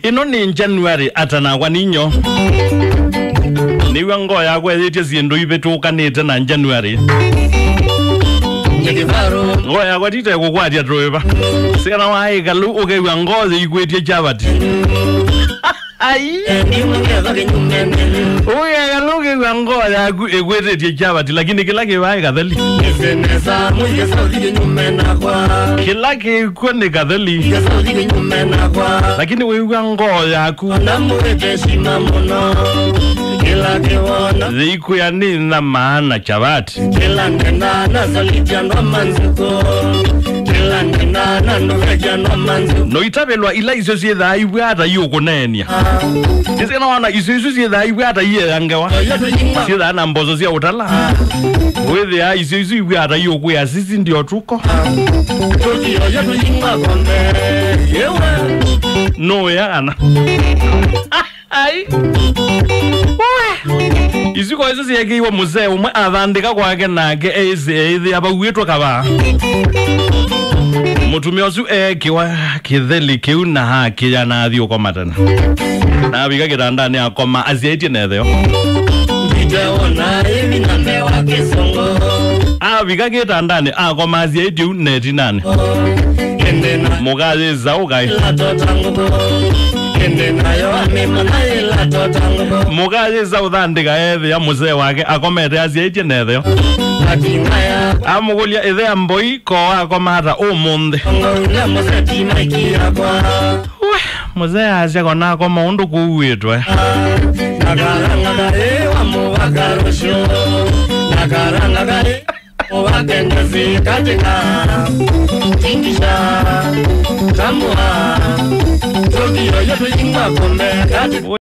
ino ni January atana kwa ninyo niwe Ngoo yakwa ethite ciendu ibitukanite na January Ngoo yakwa tite gukwatia driver sina wae galu ugewa Ngoo igwetie chapati ai oya galuge wa Ngoo yaku egwetie chapati lakini kila kiwae gatheli kila kikone gatheli lakini wewe Ngoo yaku kila kiwana ziku ya nina maana chapati kila nena nazalitia ndo manzuko kila nena nanoveja ndo manzuko no itabelwa ila iso siedha iwe hata iyo kunenia tisika na wana iso siedha iwe hata iye yangewa siedha na mbozo siya utala wethe ya iso iwe hata iyo kuya sisi ndio tuko tukiyo yetu inga konde yewe no ya ana ai iziko izo siyekiwa muzee umwe athandika kwake nake ezi abagwitwa kaba mutumia usu kiwa kitheri kiu na haki ya na athio kwa matana na biga kitandani akoma aziaitie netheo nditewona hivi na mewa kisongo biga kitandani akoma aziaitie neti nani mugazi zaugai mugazi zauthandika ethi ya muzee wake akomete aziaitie netheo amugulia ithea mboi ko akoma hata umuthi muzee acia kona akoma undu kuuitwe Wakendezi katika tingisha tamua Tokyo yetu inga kombe katika